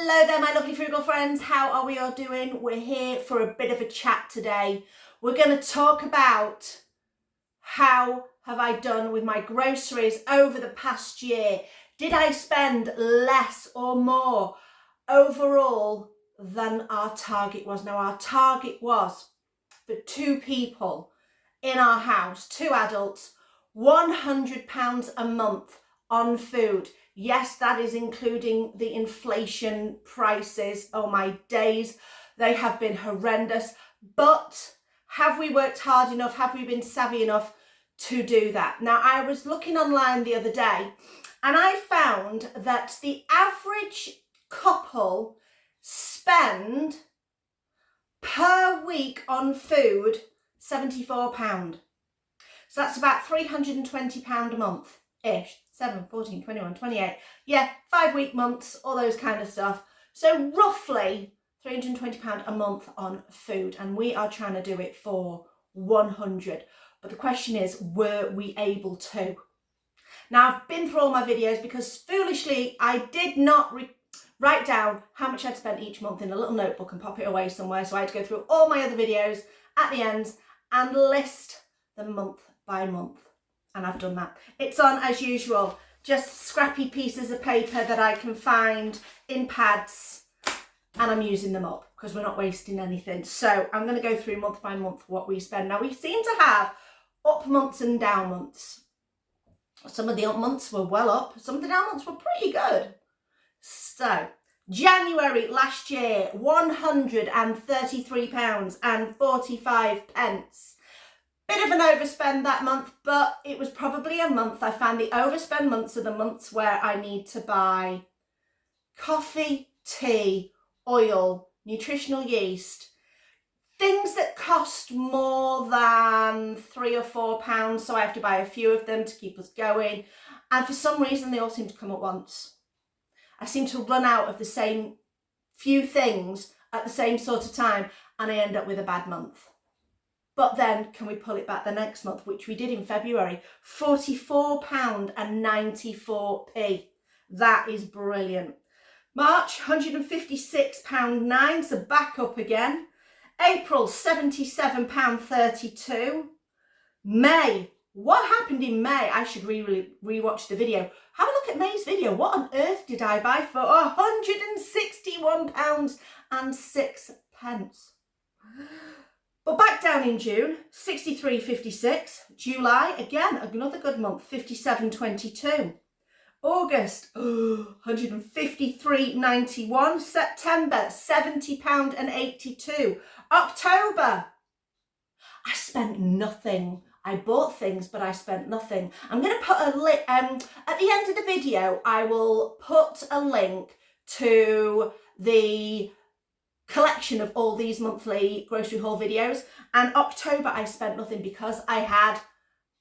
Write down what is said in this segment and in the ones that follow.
Hello there, my lovely frugal friends. How are we all doing? We're here for a bit of a chat today. We're going to talk about how have I done with my groceries over the past year. Did I spend less or more overall than our target was? Now, our target was for 2 people in our house, 2 adults, £100 a month on food. Yes, that is including the inflation prices. Oh my days, they have been horrendous. But have we worked hard enough? Have we been savvy enough to do that? Now, I was looking online the other day and I found that the average couple spend per week on food £74. So that's about £320 a month-ish. 7, 14, 21, 28. Yeah, 5-week months, all those kind of stuff. So roughly £320 a month on food. And we are trying to do it for 100. But the question is, were we able to? Now, I've been through all my videos because foolishly, I did not write down how much I'd spent each month in a little notebook and pop it away somewhere. So I had to go through all my other videos at the ends and list them month by month. And I've done that. It's on, as usual, just scrappy pieces of paper that I can find in pads, and I'm using them up because we're not wasting anything. So I'm going to go through month by month what we spend. Now, we seem to have up months and down months. Some of the up months were well up. Some of the down months were pretty good. So January last year, £133.45. Bit of an overspend that month, but it was probably a month. I found the overspend months are the months where I need to buy coffee, tea, oil, nutritional yeast, things that cost more than £3 or £4. So I have to buy a few of them to keep us going. And for some reason, they all seem to come at once. I seem to run out of the same few things at the same sort of time, and I end up with a bad month. But then, can we pull it back the next month, which we did in February? £44.94. That is brilliant. March, £156.09, so back up again. April, £77.32. May, what happened in May? I should rewatch the video. Have a look at May's video. What on earth did I buy for £161.06? But back down in June, £63.56. July, again, another good month, £57.22. August, £153.91. September, £70.82. October, I spent nothing. I bought things, but I spent nothing. I'm going to put a link, at the end of the video, I will put a link to the collection of all these monthly grocery haul videos. And October I spent nothing because I had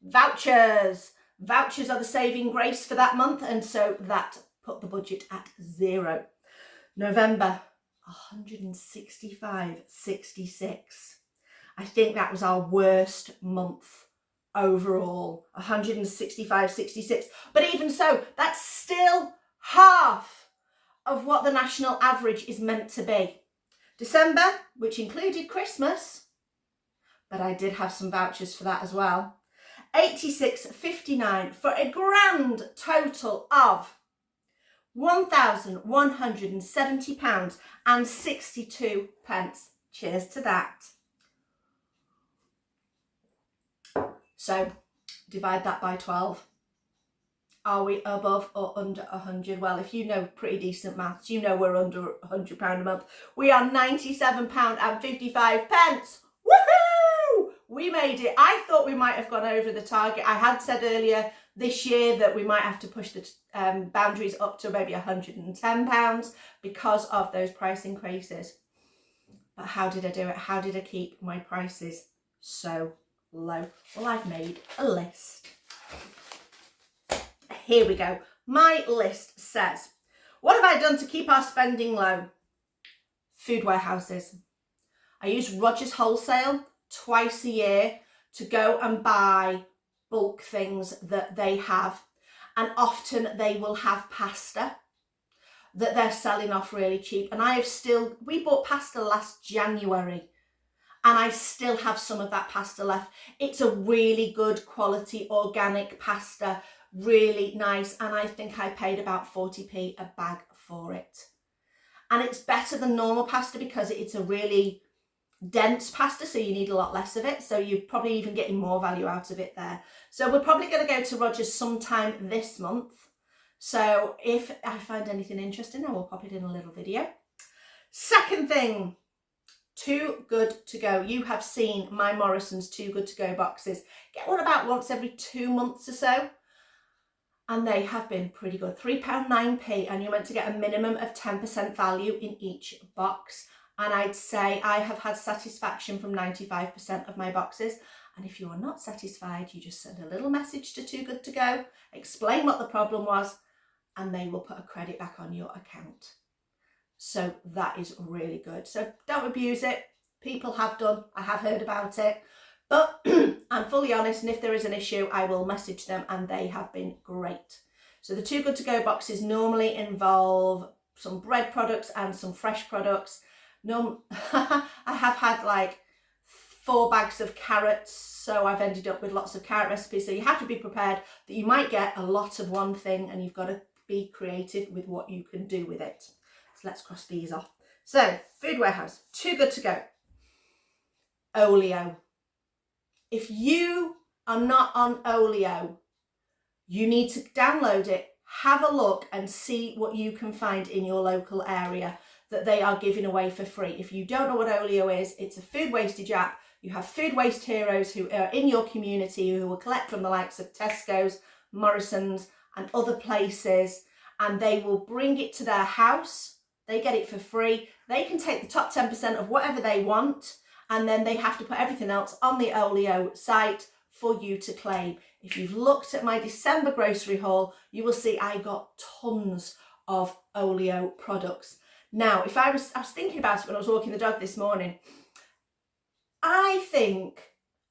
vouchers. Vouchers are the saving grace for that month, and so that put the budget at 0. November, £165.66. I think that was our worst month overall, £165.66. But even so, that's still half of what the national average is meant to be. December, which included Christmas, but I did have some vouchers for that as well, £86.59 for a grand total of £1,170.62. Cheers to that. So divide that by 12. Are we above or under 100? Well, if you know pretty decent maths, you know we're under £100 a month. We are £97.55. Woohoo! We made it. I thought we might have gone over the target. I had said earlier this year that we might have to push the boundaries up to maybe £110 because of those price increases. But how did I do it? How did I keep my prices so low? Well, I've made a list. Here we go. My list says, what have I done to keep our spending low? Food warehouses. I use Rogers Wholesale twice a year to go and buy bulk things that they have. And often they will have pasta. that they're selling off really cheap. And we bought pasta last January and I still have some of that pasta left. It's a really good quality organic pasta, really nice. And I think I paid about 40p a bag for it. And it's better than normal pasta because it's a really dense pasta, so you need a lot less of it. So you're probably even getting more value out of it there. So we're probably going to go to Rogers sometime this month. So if I find anything interesting, I will pop it in a little video. Second thing, Too Good To Go. You have seen my Morrison's Too Good To Go boxes. Get one about once every 2 months or so. And they have been pretty good. £3.9p, and you're meant to get a minimum of 10% value in each box. And I'd say I have had satisfaction from 95% of my boxes. And if you are not satisfied, you just send a little message to Too Good To Go, explain what the problem was, and they will put a credit back on your account. So that is really good. So don't abuse it. People have done. I have heard about it. But I'm fully honest, and if there is an issue, I will message them, and they have been great. So the Too Good To Go boxes normally involve some bread products and some fresh products. I have had like 4 bags of carrots, so I've ended up with lots of carrot recipes. So you have to be prepared that you might get a lot of one thing, and you've got to be creative with what you can do with it. So let's cross these off. So Food Warehouse, Too Good To Go. OLIO. If you are not on OLIO, you need to download it, have a look and see what you can find in your local area that they are giving away for free. If you don't know what OLIO is, it's a food wastage app. You have food waste heroes who are in your community who will collect from the likes of Tesco's, Morrison's and other places, and they will bring it to their house. They get it for free. They can take the top 10% of whatever they want, and then they have to put everything else on the OLIO site for you to claim. If you've looked at my December grocery haul, you will see I got tons of OLIO products. Now, I was thinking about it when I was walking the dog this morning. I think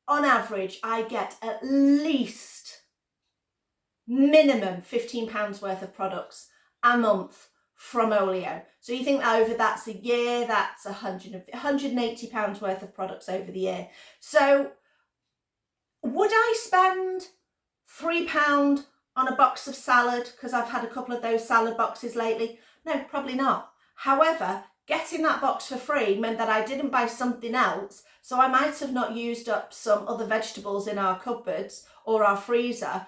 on average, I get at least minimum £15 worth of products a month from OLIO. So you think over that's a year, that's £180 worth of products over the year. So would I spend £3 on a box of salad because I've had a couple of those salad boxes lately? No, probably not. However, getting that box for free meant that I didn't buy something else, so I might have not used up some other vegetables in our cupboards or our freezer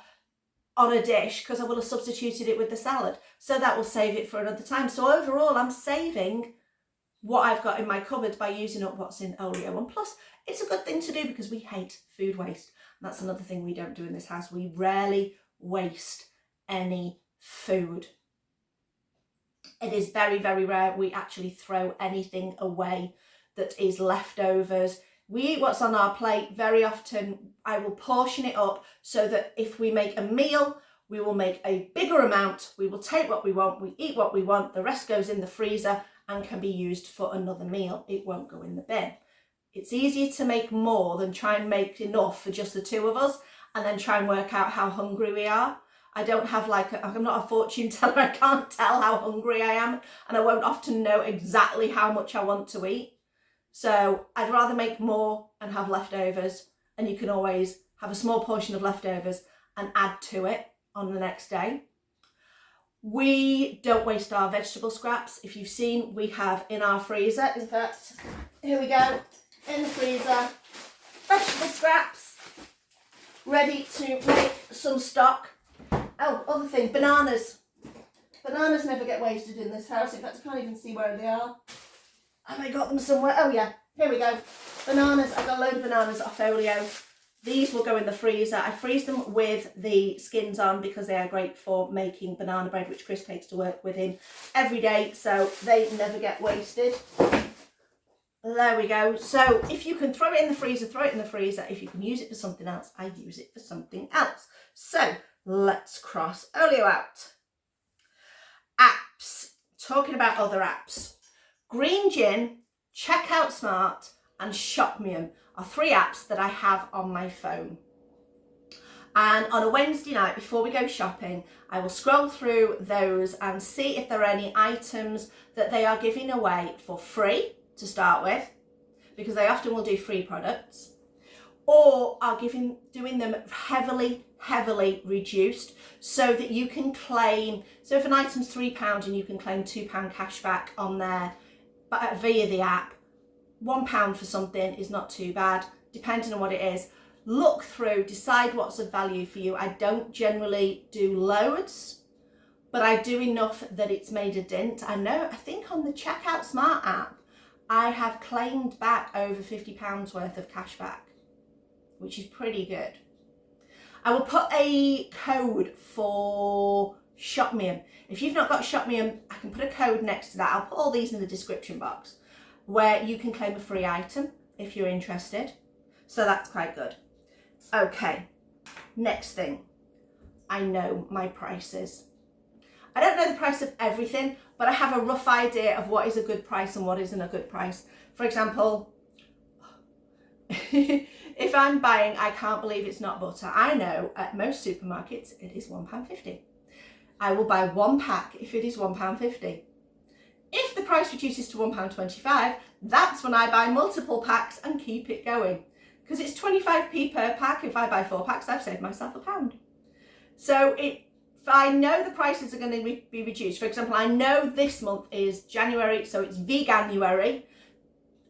on a dish because I will have substituted it with the salad. So that will save it for another time. So overall, I'm saving what I've got in my cupboard by using up what's in OLIO. And plus, it's a good thing to do because we hate food waste. And that's another thing we don't do in this house. We rarely waste any food. It is very, very rare we actually throw anything away that is leftovers. We eat what's on our plate. Very often I will portion it up so that if we make a meal, we will make a bigger amount. We will take what we want, we eat what we want, the rest goes in the freezer and can be used for another meal. It won't go in the bin. It's easier to make more than try and make enough for just the two of us and then try and work out how hungry we are. I don't have I'm not a fortune teller. I can't tell how hungry I am, and I won't often know exactly how much I want to eat. So I'd rather make more and have leftovers, and you can always have a small portion of leftovers and add to it on the next day. We don't waste our vegetable scraps. If you've seen, we have in our freezer, in fact, here we go, in the freezer, vegetable scraps, ready to make some stock. Oh, other thing, bananas. Bananas never get wasted in this house. In fact, I can't even see where they are. Have I got them somewhere? Oh yeah, here we go. Bananas, I got a load of bananas off OLIO. These will go in the freezer. I freeze them with the skins on because they are great for making banana bread, which Chris takes to work with him every day, so they never get wasted. There we go. So if you can throw it in the freezer, throw it in the freezer. If you can use it for something else, I use it for something else. So let's cross OLIO out. Apps. Talking about other apps. Green JINN, Checkout Smart and SHOPMIUM are 3 apps that I have on my phone. And on a Wednesday night before we go shopping, I will scroll through those and see if there are any items that they are giving away for free to start with, because they often will do free products, or are doing them heavily reduced, so that you can claim, so if an item's £3 and you can claim £2 cash back on there via the app, £1 for something is not too bad, depending on what it is. Look through, decide what's of value for you. I don't generally do loads, but I do enough that it's made a dent. I think on the Checkout Smart app, I have claimed back over £50 worth of cash back, which is pretty good. I will put a code for SHOPMIUM. If you've not got SHOPMIUM, I can put a code next to that. I'll put all these in the description box, where you can claim a free item if you're interested. So that's quite good. Okay, next thing. I know my prices. I don't know the price of everything, but I have a rough idea of what is a good price and what isn't a good price. For example, if I'm buying I Can't Believe It's Not Butter, I know at most supermarkets it is £1.50. I will buy one pack if it is £1.50. If the price reduces to £1.25, that's when I buy multiple packs and keep it going, because it's 25p per pack. If I buy 4 packs, I've saved myself £1. So if I know the prices are going to be reduced, for example, I know this month is January, so it's Veganuary.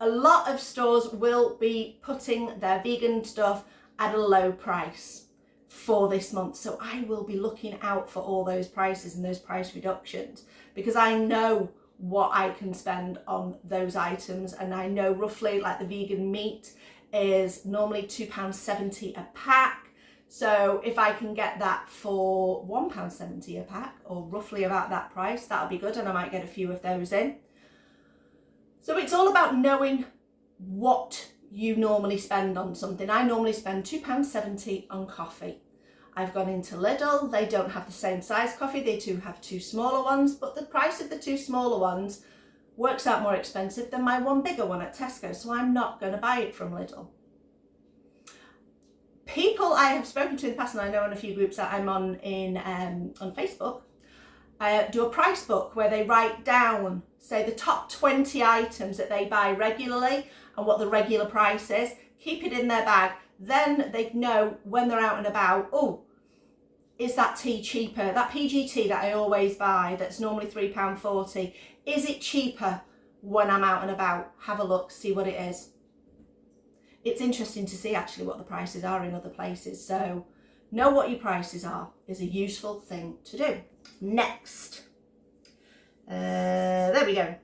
A lot of stores will be putting their vegan stuff at a low price for this month. So I will be looking out for all those prices and those price reductions, because I know what I can spend on those items. And I know roughly, like the vegan meat is normally £2.70 a pack. So if I can get that for £1.70 a pack, or roughly about that price, that'll be good. And I might get a few of those in. So it's all about knowing what you normally spend on something. I normally spend £2.70 on coffee. I've gone into Lidl. They don't have the same size coffee. They do have 2 smaller ones, but the price of the 2 smaller ones works out more expensive than my 1 bigger one at Tesco, so I'm not going to buy it from Lidl. People I have spoken to in the past, and I know in a few groups that I'm on on Facebook, do a price book where they write down, say, the top 20 items that they buy regularly and what the regular price is, keep it in their bag. Then they know when they're out and about, oh, is that tea cheaper? That PG tea that I always buy, that's normally £3.40, is it cheaper when I'm out and about? Have a look, see what it is. It's interesting to see actually what the prices are in other places. So know what your prices are is a useful thing to do. Next, there we go.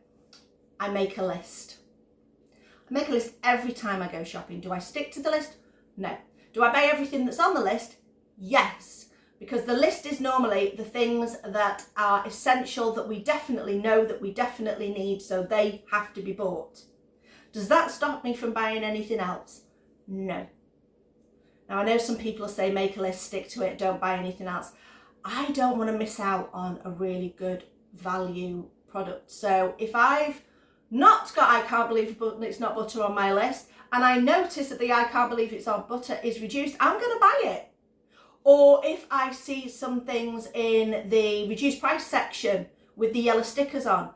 I make a list. I make a list every time I go shopping. Do I stick to the list? No. Do I buy everything that's on the list? Yes. Because the list is normally the things that are essential, that we definitely know, that we definitely need, so they have to be bought. Does that stop me from buying anything else? No. Now I know some people say make a list, stick to it, don't buy anything else. I don't want to miss out on a really good value product. So if I've not got I Can't Believe It's Not Butter on my list, and I notice that the I Can't Believe It's Not Butter is reduced, I'm going to buy it. Or if I see some things in the reduced price section with the yellow stickers on,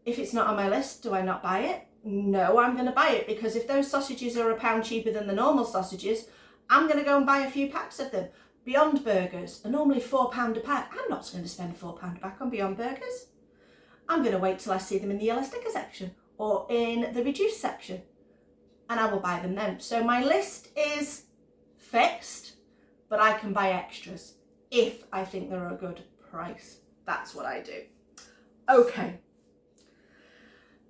if it's not on my list, do I not buy it? No, I'm going to buy it, because if those sausages are £1 cheaper than the normal sausages, I'm going to go and buy a few packs of them. Beyond Burgers are normally £4 a pack. I'm not going to spend £4 a pack on Beyond Burgers. I'm going to wait till I see them in the yellow sticker section or in the reduced section, and I will buy them then. So my list is fixed, but I can buy extras if I think they're a good price. That's what I do. Okay.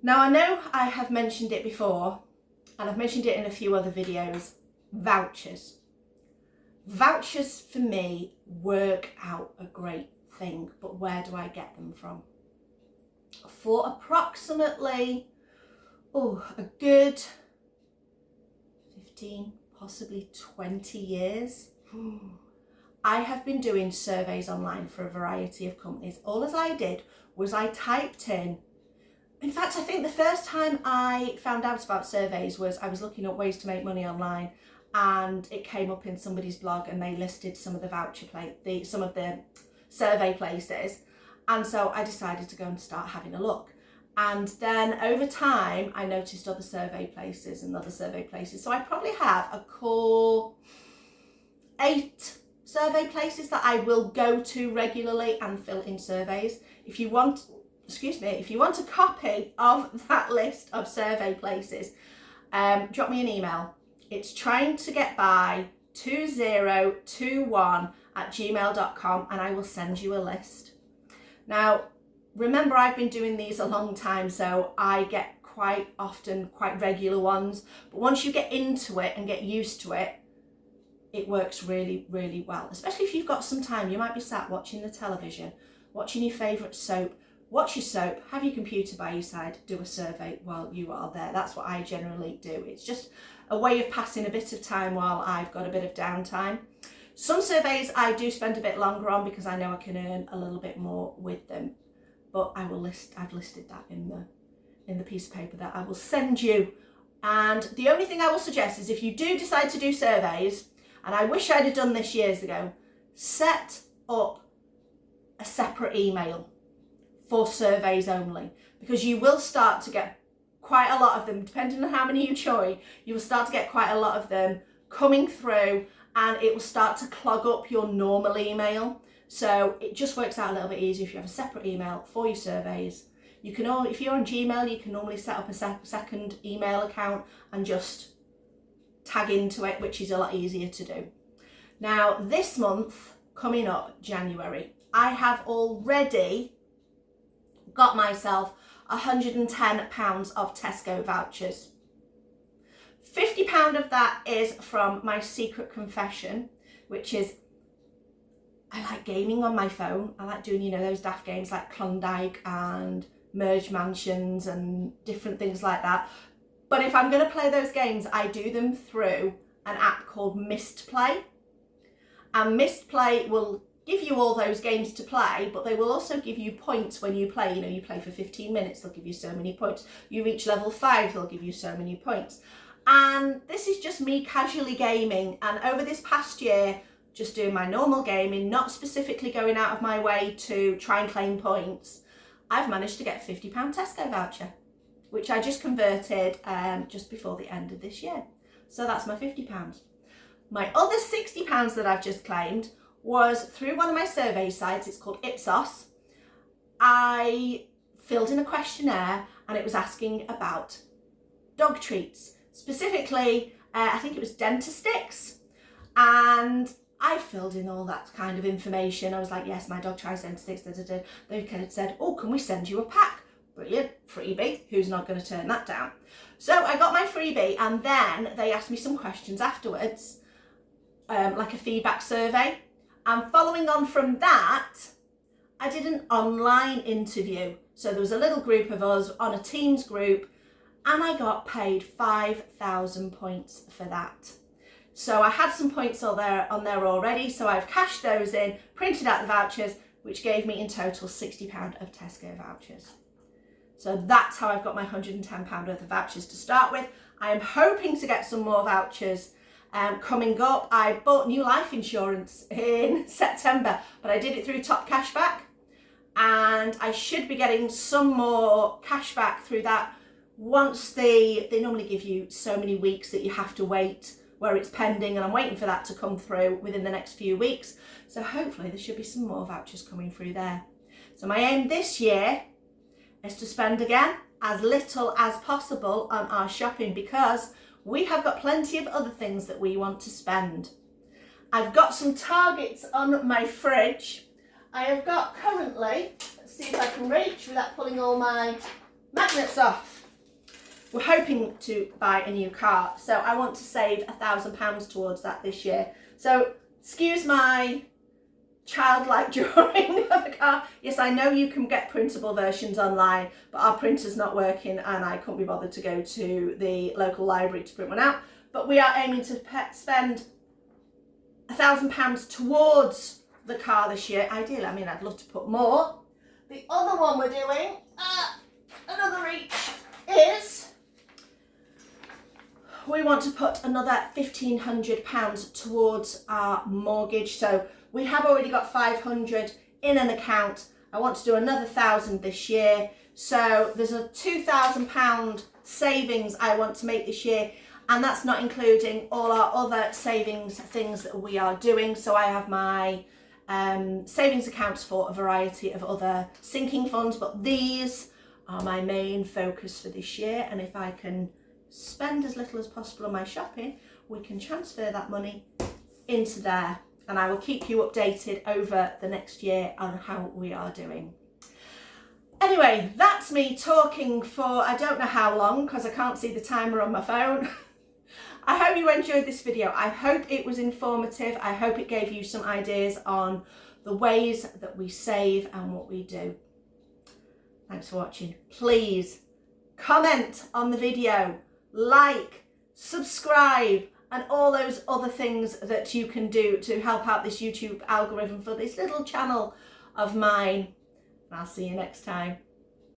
Now I know I have mentioned it before, and I've mentioned it in a few other videos, vouchers. Vouchers for me work out a great thing, but where do I get them from? For approximately, a good 15, possibly 20 years, I have been doing surveys online for a variety of companies. All as I did was I typed in fact, I think the first time I found out about surveys was I was looking at ways to make money online, and it came up in somebody's blog and they listed some of the some of the survey places, and so I decided to go and start having a look. And then over time I noticed other survey places and other survey places, so I probably have a core 8 survey places that I will go to regularly and fill in surveys. If you want a copy of that list of survey places, drop me an email. It's trying to get by 2021@gmail.com, and I will send you a list. Now, remember, I've been doing these a long time, so I get quite regular ones. But once you get into it and get used to it, it works really, really well. Especially if you've got some time, you might be sat watching the television, watching your favourite soap. Watch your soap, have your computer by your side, do a survey while you are there. That's what I generally do. It's just a way of passing a bit of time while I've got a bit of downtime. Some surveys I do spend a bit longer on because I know I can earn a little bit more with them. But I've listed that in the piece of paper that I will send you. And the only thing I will suggest is, if you do decide to do surveys, and I wish I'd have done this years ago, set up a separate email for surveys only, because you will start to get quite a lot of them, depending on how many you join. You will start to get quite a lot of them coming through, and it will start to clog up your normal email. So it just works out a little bit easier if you have a separate email for your surveys. You can if you're on Gmail, you can normally set up a second email account and just tag into it, which is a lot easier to do. Now, this month coming up, January, I have already got myself £110 of Tesco vouchers. £50 of that is from my secret confession, which is I like gaming on my phone. I like doing, those daft games like Klondike and Merge Mansions and different things like that. But if I'm going to play those games, I do them through an app called Mist Play. And Mist Play will give you all those games to play, but they will also give you points when you play. You play for 15 minutes, they'll give you so many points. You reach level 5, they'll give you so many points. And this is just me casually gaming. And over this past year, just doing my normal gaming, not specifically going out of my way to try and claim points, I've managed to get a £50 Tesco voucher, which I just converted just before the end of this year. So that's my £50. My other £60 that I've just claimed was through one of my survey sites. It's called Ipsos. I filled in a questionnaire and it was asking about dog treats. Specifically, I think it was Dentasticks. And I filled in all that kind of information. I was like, yes, my dog tries Dentasticks. They kind of said, oh, can we send you a pack? Brilliant, freebie. Who's not going to turn that down? So I got my freebie, and then they asked me some questions afterwards, like a feedback survey. And following on from that, I did an online interview. So there was a little group of us on a Teams group, and I got paid 5,000 points for that. So I had some points on there already, so I've cashed those in, printed out the vouchers, which gave me in total £60 of Tesco vouchers. So that's how I've got my £110 worth of vouchers to start with. I am hoping to get some more vouchers coming up. I bought new life insurance in September, but I did it through Top Cashback, and I should be getting some more cashback through that once they normally give you so many weeks that you have to wait where it's pending, and I'm waiting for that to come through within the next few weeks. So hopefully there should be some more vouchers coming through there. So my aim this year is to spend again as little as possible on our shopping, because we have got plenty of other things that we want to spend. I've got some targets on my fridge. I have got currently, let's see if I can reach without pulling all my magnets off. We're hoping to buy a new car, so I want to save £1,000 towards that this year. So excuse my childlike drawing of a car. Yes, I know you can get printable versions online, but our printer's not working and I couldn't be bothered to go to the local library to print one out. But we are aiming to spend £1,000 towards the car this year. Ideally, I mean, I'd love to put more. The other one we're doing, another reach, is we want to put another £1,500 towards our mortgage. So we have already got 500 in an account. I want to do another 1,000 this year. So there's a £2,000 savings I want to make this year, and that's not including all our other savings things that we are doing. So I have my savings accounts for a variety of other sinking funds, but these are my main focus for this year. And if I can spend as little as possible on my shopping, we can transfer that money into there, and I will keep you updated over the next year on how we are doing. Anyway, that's me talking for I don't know how long, because I can't see the timer on my phone. I hope you enjoyed this video. I hope it was informative. I hope it gave you some ideas on the ways that we save and what we do. Thanks for watching. Please comment on the video, like, subscribe, and all those other things that you can do to help out this YouTube algorithm for this little channel of mine. And I'll see you next time.